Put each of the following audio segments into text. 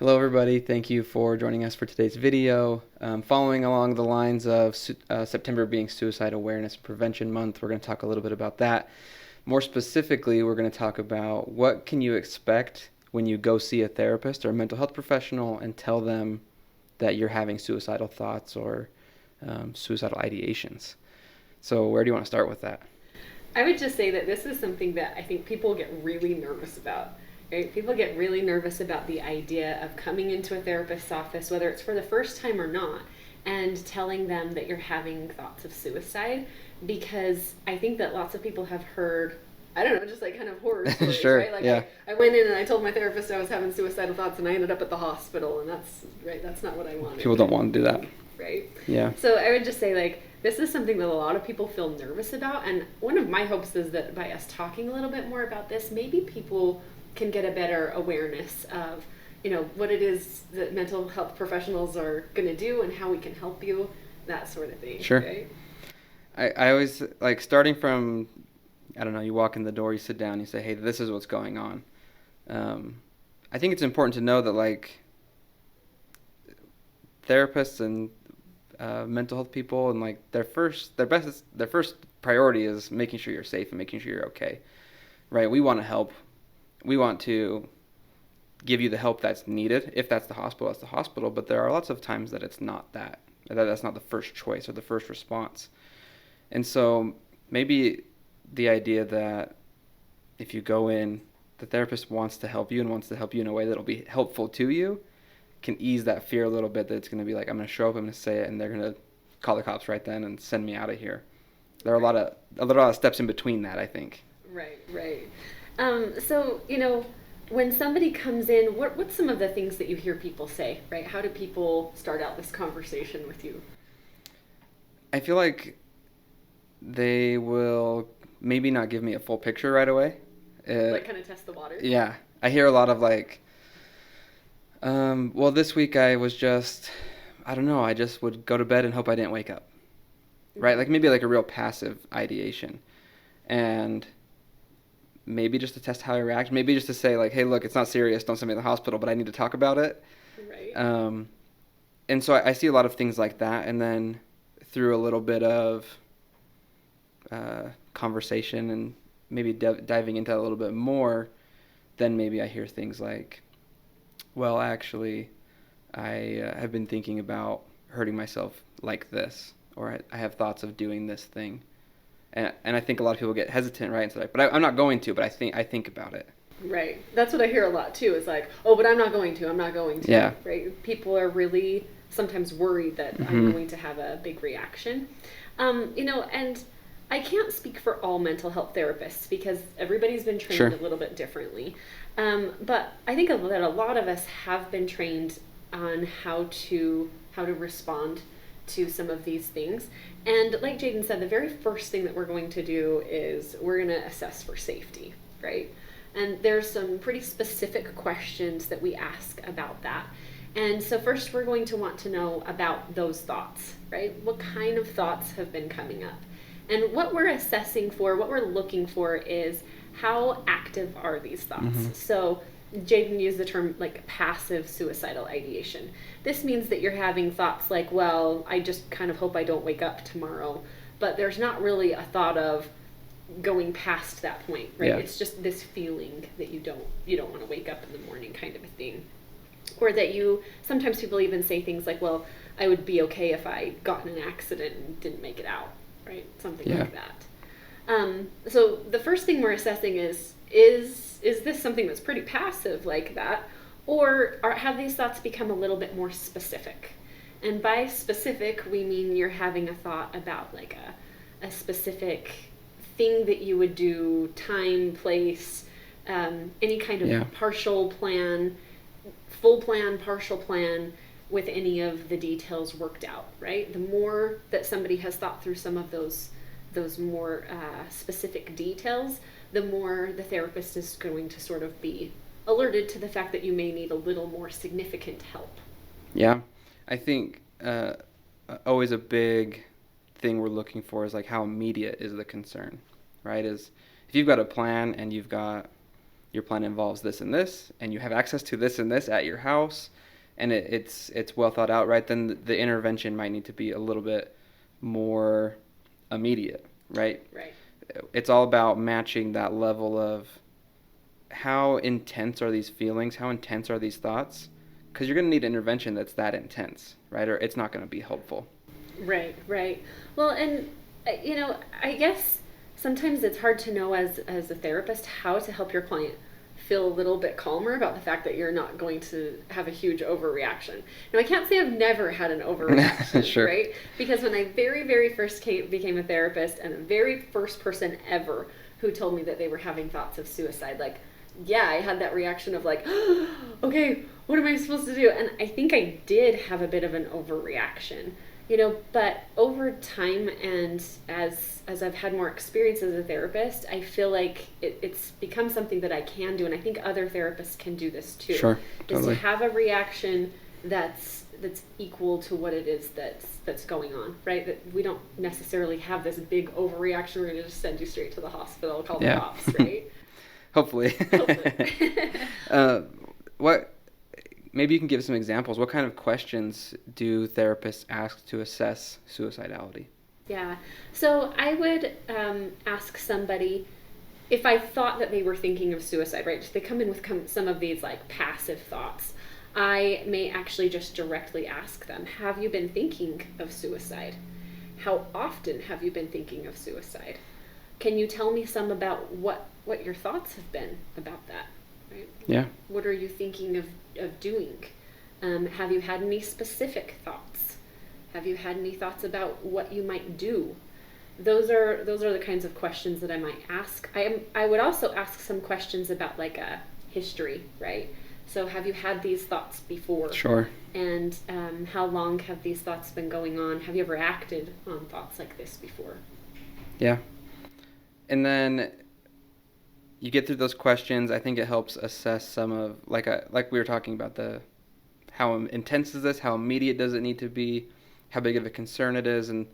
Hello everybody, thank you for joining us for today's video. Following along the lines of September being Suicide Awareness and Prevention Month, we're going to talk a little bit about that. More specifically, we're going to talk about what can you expect when you go see a therapist or a mental health professional and tell them that you're having suicidal thoughts or suicidal ideations. So where do you want to start with that? I would just say that this is something that I think people get really nervous about. Right? People get really nervous about the idea of coming into a therapist's office, whether it's for the first time or not, and telling them that you're having thoughts of suicide, because I think that lots of people have heard, I don't know, just like kind of horror stories, Sure, right? Like yeah. I went in and I told my therapist I was having suicidal thoughts and I ended up at the hospital, and that's right, that's not what I wanted. People don't want to do that. Right? Yeah. So I would just say, like, this is something that a lot of people feel nervous about, and one of my hopes is that by us talking a little bit more about this, maybe people can get a better awareness of, what it is that mental health professionals are going to do and how we can help you, that sort of thing. Sure. Right? I always like starting from, I don't know, you walk in the door, you sit down, you say, hey, this is what's going on. I think it's important to know that like therapists and mental health people and like their first priority is making sure you're safe and making sure you're okay, right? We want to help. We want to give you the help that's needed. If that's the hospital, that's the hospital. But there are lots of times that it's not that. That's not the first choice or the first response. And so maybe the idea that if you go in, the therapist wants to help you and wants to help you in a way that'll be helpful to you can ease that fear a little bit that it's going to be like, I'm going to show up, I'm going to say it, and they're going to call the cops right then and send me out of here. There are a lot of steps in between that, I think. Right, right. So, when somebody comes in, what's some of the things that you hear people say, right? How do people start out this conversation with you? I feel like they will maybe not give me a full picture right away. Like kind of test the water? Yeah. I hear a lot of like, well, this week I was just, I don't know, I just would go to bed and hope I didn't wake up. Right? Like maybe like a real passive ideation. And maybe just to test how I react. Maybe just to say like, hey, look, it's not serious. Don't send me to the hospital, but I need to talk about it. Right. And so I see a lot of things like that. And then through a little bit of conversation and maybe diving into that a little bit more, then maybe I hear things like, well, actually, I have been thinking about hurting myself like this, or I have thoughts of doing this thing. And I think a lot of people get hesitant, right? And so like, but I'm not going to, but I think about it. Right. That's what I hear a lot too. Is like, oh, but I'm not going to. I'm not going to. Yeah. Right. People are really sometimes worried that I'm going to have a big reaction. And I can't speak for all mental health therapists because everybody's been trained Sure. a little bit differently. But I think that a lot of us have been trained on how to respond to some of these things. And like Jaden said, the very first thing that we're going to do is we're going to assess for safety, right? And there's some pretty specific questions that we ask about that. And so first we're going to want to know about those thoughts, right? What kind of thoughts have been coming up? And what we're assessing for, what we're looking for is how active are these thoughts? So Jaden used the term like passive suicidal ideation. This means that you're having thoughts like, well, I just kind of hope I don't wake up tomorrow, but there's not really a thought of going past that point, right? Yeah. It's just this feeling that you don't want to wake up in the morning kind of a thing. Or that sometimes people even say things like, well, I would be okay if I got in an accident and didn't make it out, right? Something like that. So the first thing we're assessing is this something that's pretty passive like that, or have these thoughts become a little bit more specific? And by specific, we mean you're having a thought about like a specific thing that you would do, time, place, any kind of partial plan, full plan, partial plan, with any of the details worked out, right? The more that somebody has thought through some of those more specific details, the more the therapist is going to sort of be alerted to the fact that you may need a little more significant help. Yeah. I think always a big thing we're looking for is like how immediate is the concern, right? Is if you've got a plan and you've got your plan involves this and this, and you have access to this and this at your house, and it's well thought out, right? Then the intervention might need to be a little bit more immediate, right? Right. It's all about matching that level of how intense are these feelings, how intense are these thoughts, because you're going to need intervention that's that intense, right? Or it's not going to be helpful. Right, right. Well, and I guess sometimes it's hard to know as a therapist how to help your client feel a little bit calmer about the fact that you're not going to have a huge overreaction. Now, I can't say I've never had an overreaction, Sure. right? Because when I very, very first became a therapist, and the very first person ever who told me that they were having thoughts of suicide, like, yeah, I had that reaction of like, okay, what am I supposed to do? And I think I did have a bit of an overreaction. But over time, and as I've had more experience as a therapist, I feel like it's become something that I can do, and I think other therapists can do this too. Sure, totally. Is to have a reaction that's equal to what it is that's going on, right? That we don't necessarily have this big overreaction. We're going to just send you straight to the hospital, call the cops, right? Hopefully. Hopefully. Maybe you can give some examples. What kind of questions do therapists ask to assess suicidality? Yeah. So I would ask somebody if I thought that they were thinking of suicide, right? They come in with some of these like passive thoughts. I may actually just directly ask them, have you been thinking of suicide? How often have you been thinking of suicide? Can you tell me some about what your thoughts have been about that? Right? Yeah. What are you thinking of doing? Have you had any specific thoughts? Have you had any thoughts about what you might do? Those are the kinds of questions that I might ask. I would also ask some questions about like a history, right? So have you had these thoughts before? Sure. And how long have these thoughts been going on? Have you ever acted on thoughts like this before? Yeah. And then you get through those questions. I think it helps assess some of like we were talking about, how intense is this? How immediate does it need to be? How big of a concern it is? And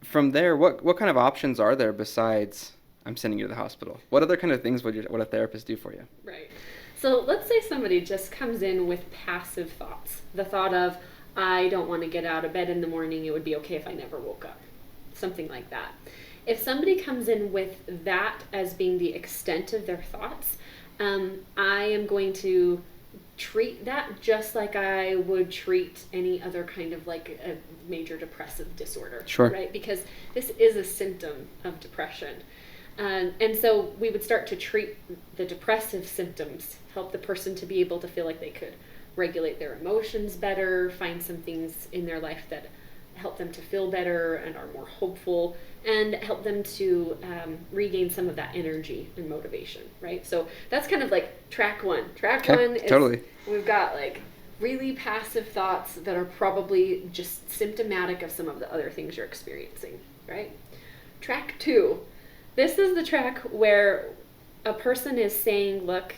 from there, what kind of options are there besides I'm sending you to the hospital? What other kind of things would a therapist do for you? Right. So let's say somebody just comes in with passive thoughts. The thought of, I don't want to get out of bed in the morning. It would be okay if I never woke up. Something like that. If somebody comes in with that as being the extent of their thoughts, I am going to treat that just like I would treat any other kind of like a major depressive disorder. Sure. Right? Because this is a symptom of depression. And so we would start to treat the depressive symptoms, help the person to be able to feel like they could regulate their emotions better, find some things in their life that help them to feel better and are more hopeful, and help them to regain some of that energy and motivation, right? So that's kind of like track one. Track one is totally. We've got like really passive thoughts that are probably just symptomatic of some of the other things you're experiencing, right? Track two. This is the track where a person is saying, look,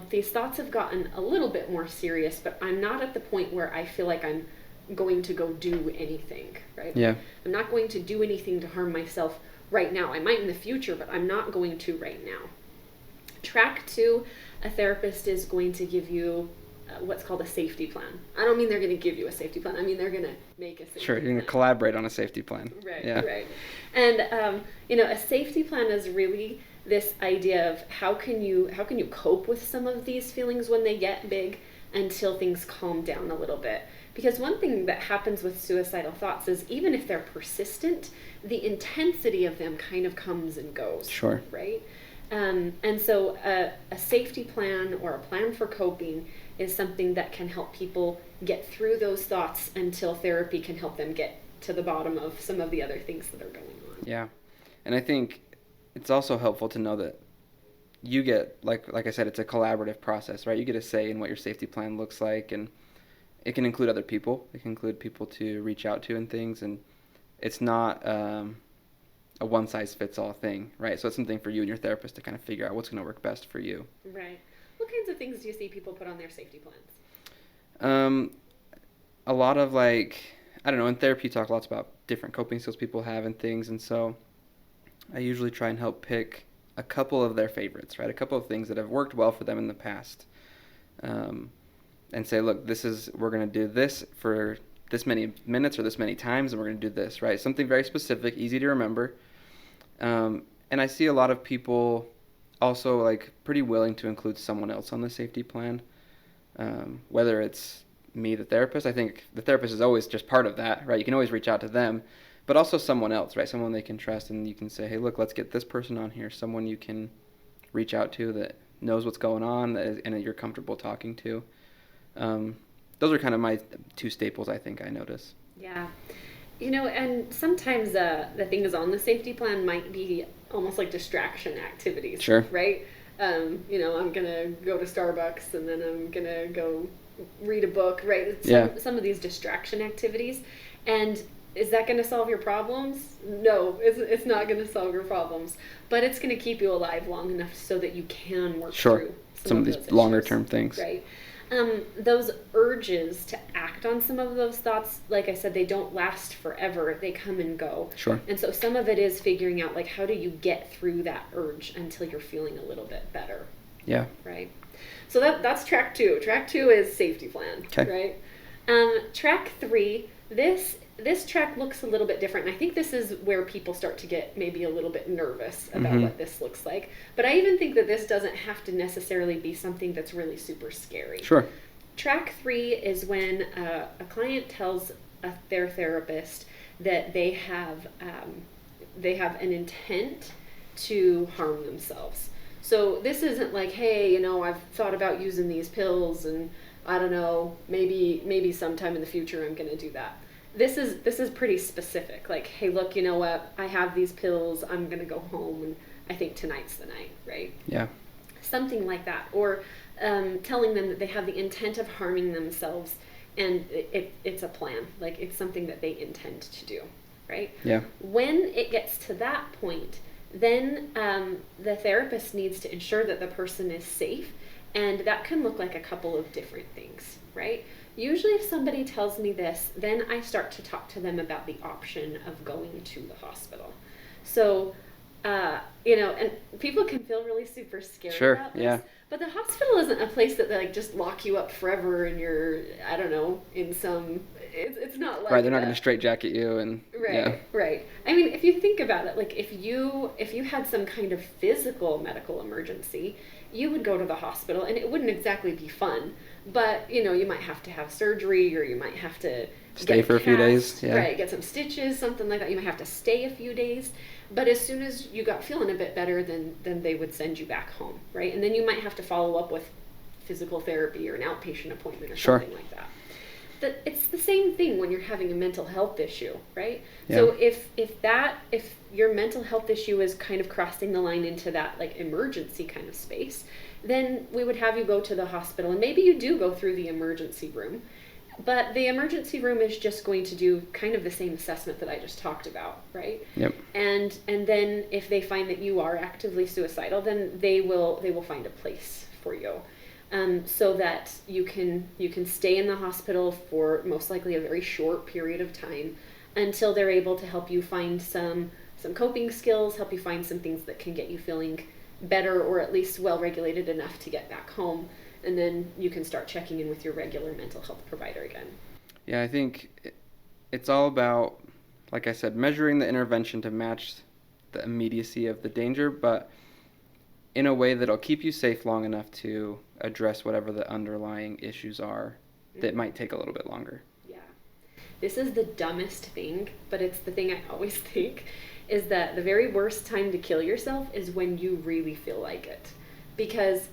these thoughts have gotten a little bit more serious, but I'm not at the point where I feel like I'm going to go do anything, right? Yeah. I'm not going to do anything to harm myself right now. I might in the future, but I'm not going to right now. Track two, a therapist is going to give you what's called a safety plan. I don't mean they're going to give you a safety plan. I mean they're going to make a safety plan. Sure, you're going to collaborate on a safety plan. Right, yeah. right. And a safety plan is really this idea of how can you cope with some of these feelings when they get big until things calm down a little bit. Because one thing that happens with suicidal thoughts is even if they're persistent, the intensity of them kind of comes and goes. Sure. Right? And so a safety plan or a plan for coping is something that can help people get through those thoughts until therapy can help them get to the bottom of some of the other things that are going on. Yeah. And I think it's also helpful to know that you get, like I said, it's a collaborative process, right? You get a say in what your safety plan looks like, and it can include other people. It can include people to reach out to and things, and it's not a one-size-fits-all thing, right? So it's something for you and your therapist to kind of figure out what's going to work best for you. Right. What kinds of things do you see people put on their safety plans? A lot of I don't know, in therapy you talk lots about different coping skills people have and things, and so I usually try and help pick a couple of their favorites, right? A couple of things that have worked well for them in the past. And say, look, we're going to do this for this many minutes or this many times, and we're going to do this, right? Something very specific, easy to remember. And I see a lot of people also like pretty willing to include someone else on the safety plan, whether it's me, the therapist. I think the therapist is always just part of that, right? You can always reach out to them, but also someone else, right? Someone they can trust, and you can say, hey, look, let's get this person on here, someone you can reach out to that knows what's going on and that you're comfortable talking to. Those are kind of my two staples, I think I notice. Yeah. And sometimes the things on the safety plan might be almost like distraction activities. Sure. Right? I'm going to go to Starbucks and then I'm going to go read a book, right? Some of these distraction activities. And is that going to solve your problems? No, it's not going to solve your problems. But it's going to keep you alive long enough so that you can work through some of these longer-term things. Right. Those urges to act on some of those thoughts, like I said, they don't last forever. They come and go. Sure. And so some of it is figuring out, like, how do you get through that urge until you're feeling a little bit better? Yeah. Right? So that's track 2. Track 2 is safety plan. Okay. Right? Track 3, this track looks a little bit different. And I think this is where people start to get maybe a little bit nervous about what this looks like. But I even think that this doesn't have to necessarily be something that's really super scary. Sure. Track 3 is when a client tells their therapist that they have an intent to harm themselves. So this isn't like, hey, I've thought about using these pills and I don't know, maybe sometime in the future I'm going to do that. This is pretty specific. Like, hey, look, you know what? I have these pills. I'm going to go home and I think tonight's the night, right? Yeah. Something like that. Or telling them that they have the intent of harming themselves and it's a plan. Like, it's something that they intend to do, right? Yeah. When it gets to that point, then the therapist needs to ensure that the person is safe. And that can look like a couple of different things, right? Usually if somebody tells me this, then I start to talk to them about the option of going to the hospital. So, and people can feel really super scared about this. Yeah. But the hospital isn't a place that they like just lock you up forever and you're, I don't know, in some, it's not like right, they're not going to straitjacket you and Right. I mean, if you think about it, like if you had some kind of physical medical emergency, you would go to the hospital and it wouldn't exactly be fun. But, you might have to have surgery or you might have to stay for a few days. Yeah. Right, get some stitches, something like that. You might have to stay a few days. But as soon as you got feeling a bit better, then they would send you back home, right? And then you might have to follow up with physical therapy or an outpatient appointment or something like that. It's the same thing when you're having a mental health issue, right? Yeah. So if your mental health issue is kind of crossing the line into that like emergency kind of space, then we would have you go to the hospital, and maybe you do go through the emergency room, but the emergency room is just going to do kind of the same assessment that I just talked about, right? Yep. And then if they find that you are actively suicidal, then they will find a place for you. So that you can stay in the hospital for most likely a very short period of time until they're able to help you find some coping skills, help you find some things that can get you feeling better or at least well-regulated enough to get back home. And then you can start checking in with your regular mental health provider again. Yeah, I think it's all about, like I said, measuring the intervention to match the immediacy of the danger, but in a way that'll keep you safe long enough to address whatever the underlying issues are that might take a little bit longer. Yeah. This is the dumbest thing, but it's the thing I always think, is that the very worst time to kill yourself is when you really feel like it. Because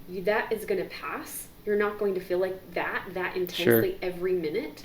that is going to pass. You're not going to feel like that intensely every minute.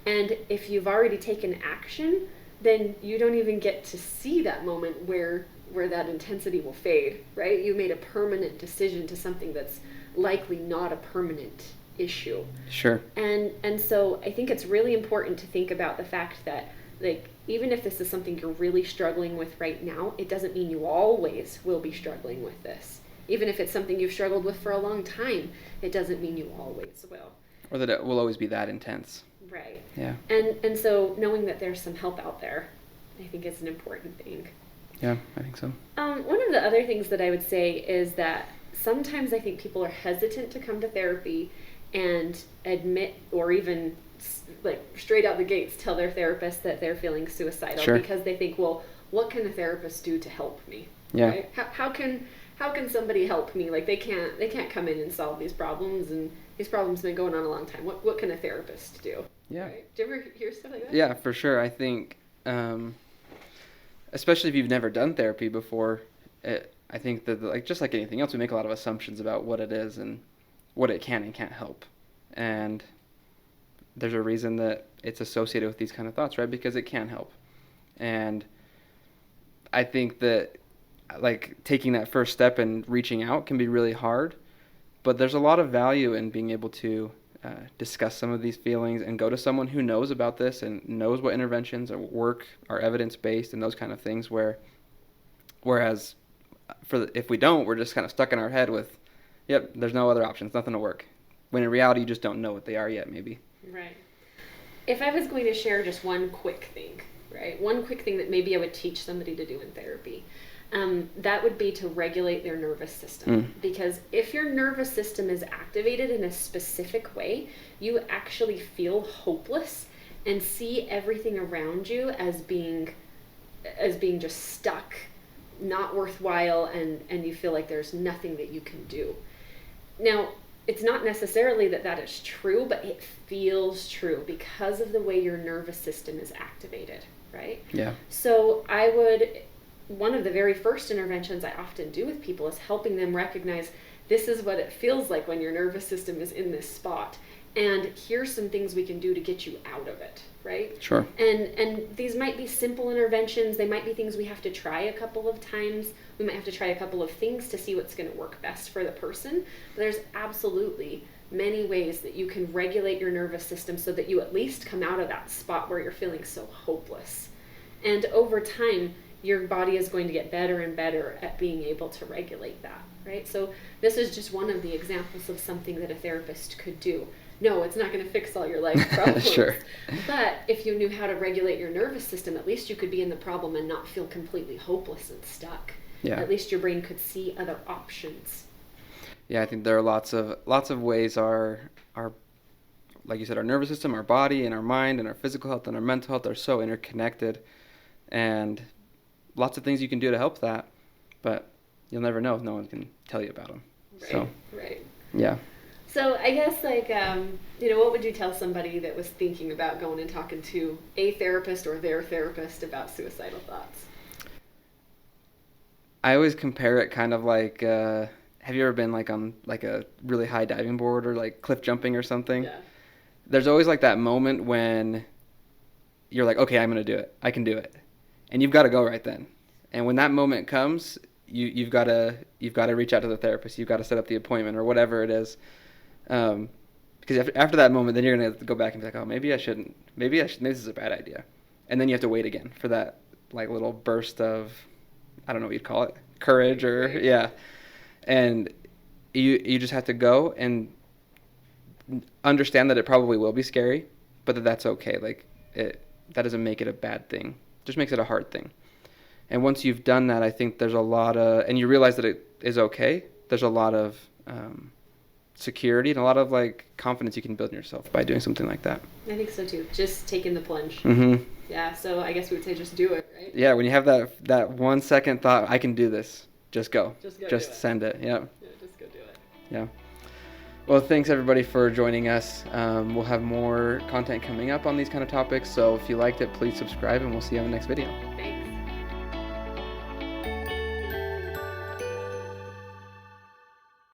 And if you've already taken action, then you don't even get to see that moment where that intensity will fade, right? You made a permanent decision to something that's likely not a permanent issue. Sure. And so I think it's really important to think about the fact that, like, even if this is something you're really struggling with right now, it doesn't mean you always will be struggling with this. Even if it's something you've struggled with for a long time, it doesn't mean you always will. Or that it will always be that intense. Right. Yeah. And so knowing that there's some help out there, I think is an important thing. Yeah, I think so. One of the other things that I would say is that sometimes I think people are hesitant to come to therapy and admit, or even like straight out the gates tell their therapist that they're feeling suicidal. Sure. Because they think, well, what can a therapist do to help me? Yeah. Right? How can somebody help me? Like they can't come in and solve these problems, and these problems have been going on a long time. What can a therapist do? Yeah. Right? Do you ever hear stuff like that? Yeah, for sure. I think, especially if you've never done therapy before, I think that like just like anything else, we make a lot of assumptions about what it is and what it can and can't help. And there's a reason that it's associated with these kind of thoughts, right? Because it can help. And I think that like taking that first step and reaching out can be really hard, but there's a lot of value in being able to discuss some of these feelings and go to someone who knows about this and knows what interventions or work are evidence-based and those kind of things, whereas if we don't, we're just kind of stuck in our head with, yep, there's no other options, nothing to work. When in reality, you just don't know what they are yet, maybe. Right. If I was going to share just one quick thing, right? One quick thing that maybe I would teach somebody to do in therapy, that would be to regulate their nervous system. Because if your nervous system is activated in a specific way, you actually feel hopeless and see everything around you as being just stuck, not worthwhile, and you feel like there's nothing that you can do. Now, it's not necessarily that is true, but it feels true because of the way your nervous system is activated, right? Yeah. So one of the very first interventions I often do with people is helping them recognize this is what it feels like when your nervous system is in this spot. And here's some things we can do to get you out of it, right? Sure. And these might be simple interventions. They might be things we have to try a couple of times. We might have to try a couple of things to see what's going to work best for the person. But there's absolutely many ways that you can regulate your nervous system so that you at least come out of that spot where you're feeling so hopeless. And over time, your body is going to get better and better at being able to regulate that, right? So this is just one of the examples of something that a therapist could do. No, it's not going to fix all your life problems. Sure. But if you knew how to regulate your nervous system, at least you could be in the problem and not feel completely hopeless and stuck. Yeah. At least your brain could see other options. Yeah, I think there are lots of ways our like you said, our nervous system, our body, and our mind, and our physical health, and our mental health are so interconnected, and lots of things you can do to help that, but you'll never know if no one can tell you about them. Right. So, Right. Yeah. So I guess what would you tell somebody that was thinking about going and talking to a therapist or their therapist about suicidal thoughts? I always compare it kind of like, have you ever been like on like a really high diving board or like cliff jumping or something? Yeah. There's always like that moment when you're like, okay, I'm going to do it. I can do it. And you've got to go right then. And when that moment comes, you've got to reach out to the therapist. You've got to set up the appointment or whatever it is. Because after that moment, then you're going to go back and be like, oh, maybe I shouldn't. Maybe this is a bad idea. And then you have to wait again for that like little burst of, I don't know what you'd call it, courage or, yeah. And you just have to go and understand that it probably will be scary, but that's okay. Like that doesn't make it a bad thing. It just makes it a hard thing. And once you've done that, I think there's a lot of, and you realize that it is okay, there's a lot of security and a lot of like confidence you can build in yourself by doing something like that. I think so too. Just taking the plunge. Mm-hmm. Yeah, so I guess we would say just do it, right? Yeah, when you have that 1 second thought, I can do this, just go. Just send it. Yeah. Yeah, just go do it. Yeah. Well, thanks everybody for joining us. We'll have more content coming up on these kind of topics, so if you liked it, please subscribe and we'll see you on the next video. Thanks.